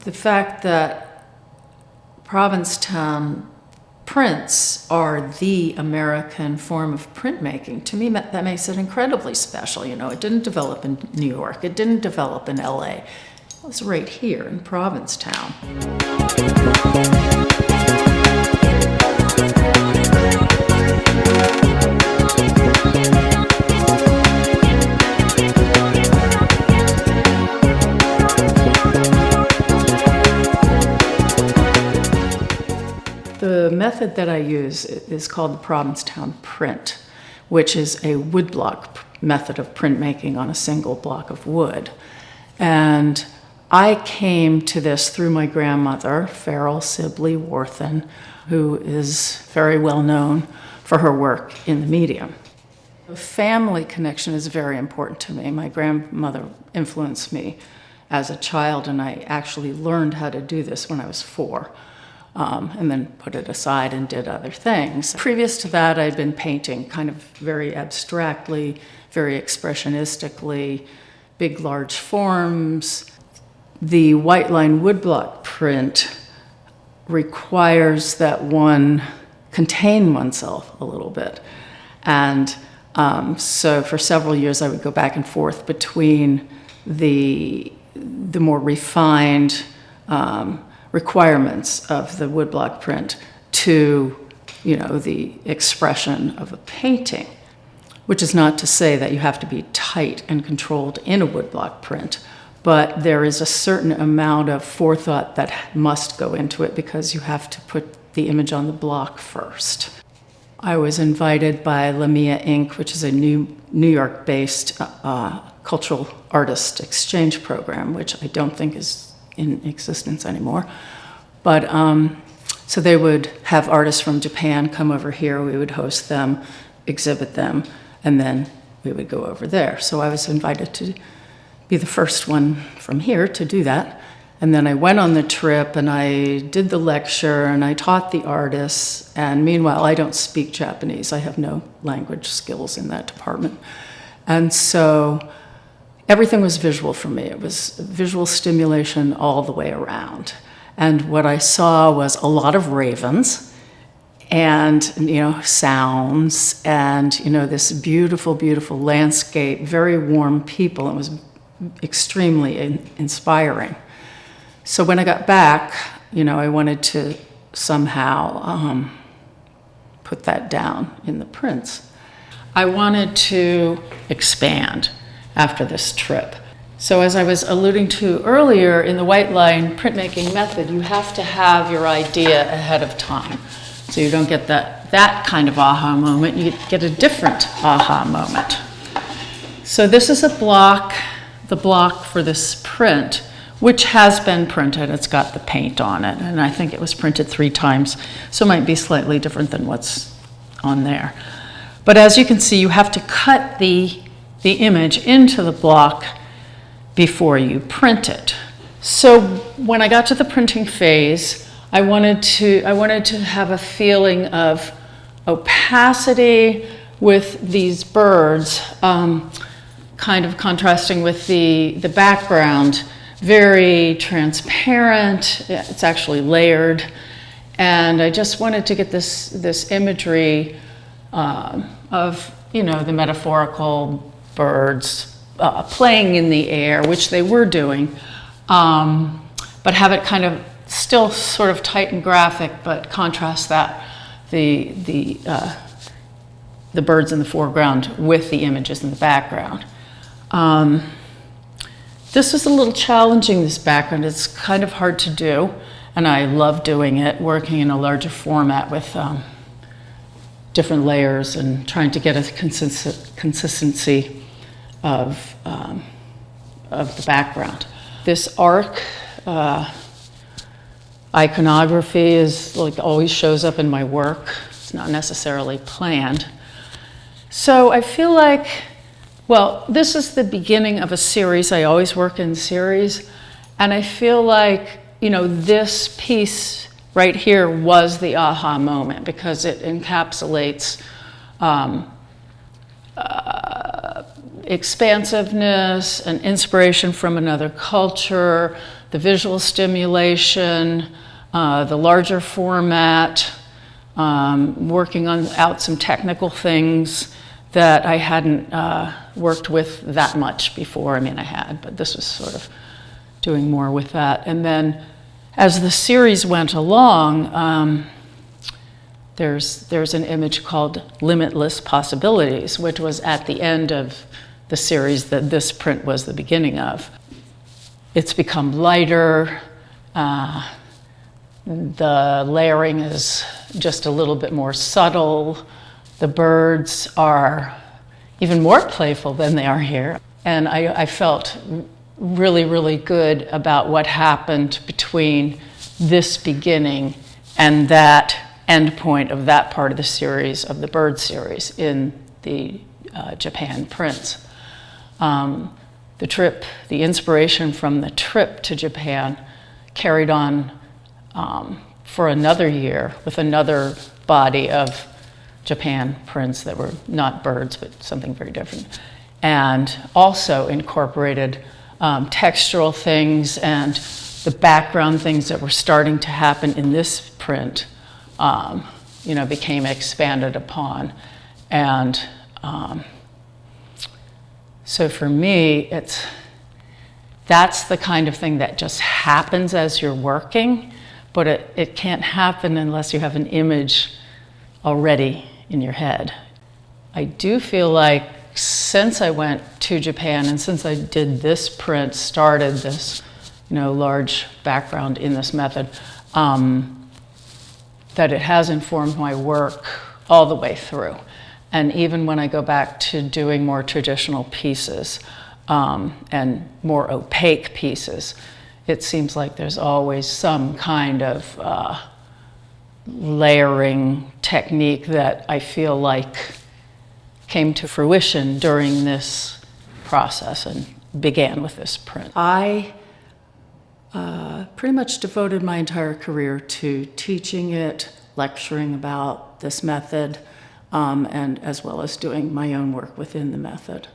The fact that Provincetown prints are the American form of printmaking, to me, that makes it incredibly special. You know, it didn't develop in New York. It didn't develop in LA. It was right here in Provincetown. The method that I use is called the Provincetown print, which is a woodblock method of printmaking on a single block of wood. And I came to this through my grandmother, Farrell Sibley Worthen, who is very well known for her work in the medium. The family connection is very important to me. My grandmother influenced me as a child, and I actually learned how to do this when I was 4. And then put it aside and did other things. Previous to that, I'd been painting kind of very abstractly, very expressionistically, big, large forms. The white line woodblock print requires that one contain oneself a little bit. And so for several years, I would go back and forth between the more refined requirements of the woodblock print to, you know, the expression of a painting, which is not to say that you have to be tight and controlled in a woodblock print, but there is a certain amount of forethought that must go into it because you have to put the image on the block first. I was invited by Lamia Inc., which is a New York-based cultural artist exchange program, which I don't think is in existence anymore. But so they would have artists from Japan come over here, we would host them, exhibit them, and then we would go over there. So I was invited to be the first one from here to do that. And then I went on the trip and I did the lecture and I taught the artists. And meanwhile, I don't speak Japanese. I have no language skills in that department. And so everything was visual for me. It was visual stimulation all the way around. And what I saw was a lot of ravens and, you know, sounds and, you know, this beautiful, beautiful landscape, very warm people. It was extremely inspiring. So when I got back, you know, I wanted to somehow put that down in the prints. I wanted to expand after this trip. So as I was alluding to earlier, in the white line printmaking method, you have to have your idea ahead of time. So you don't get that kind of aha moment, you get a different aha moment. So this is a block, the block for this print, which has been printed. It's got the paint on it, and I think it was printed 3 times, so it might be slightly different than what's on there. But as you can see, you have to cut the image into the block before you print it. So when I got to the printing phase, I wanted to have a feeling of opacity with these birds, kind of contrasting with the background, very transparent. It's actually layered, and I just wanted to get this imagery of, you know, the metaphorical birds playing in the air, which they were doing, but have it kind of still sort of tight and graphic, but contrast that the birds in the foreground with the images in the background. This was a little challenging, this background. It's kind of hard to do, and I love doing it, working in a larger format with different layers and trying to get a consistency of the background. This arc iconography is like always shows up in my work. It's not necessarily planned. So I feel like, well, this is the beginning of a series. I always work in series, and I feel like, you know, this piece right here was the aha moment because it encapsulates expansiveness and inspiration from another culture, the visual stimulation, the larger format, working out some technical things that I hadn't worked with that much before. I mean, I had, but this was sort of doing more with that. And then as the series went along, there's an image called Limitless Possibilities, which was at the end of the series that this print was the beginning of. It's become lighter. The layering is just a little bit more subtle. The birds are even more playful than they are here. And I felt really, really good about what happened between this beginning and that end point of that part of the series, of the bird series, in the Japan prints. The inspiration from the trip to Japan carried on for another year with another body of Japan prints that were not birds, but something very different. And also incorporated textural things and the background things that were starting to happen in this print, became expanded upon. And so for me, that's the kind of thing that just happens as you're working, but it can't happen unless you have an image already in your head. I do feel like since I went to Japan and since I did this print, started this, large background in this method, that it has informed my work all the way through. And even when I go back to doing more traditional pieces and more opaque pieces, it seems like there's always some kind of layering technique that I feel like came to fruition during this process and began with this print. I pretty much devoted my entire career to teaching it, lecturing about this method, and as well as doing my own work within the method.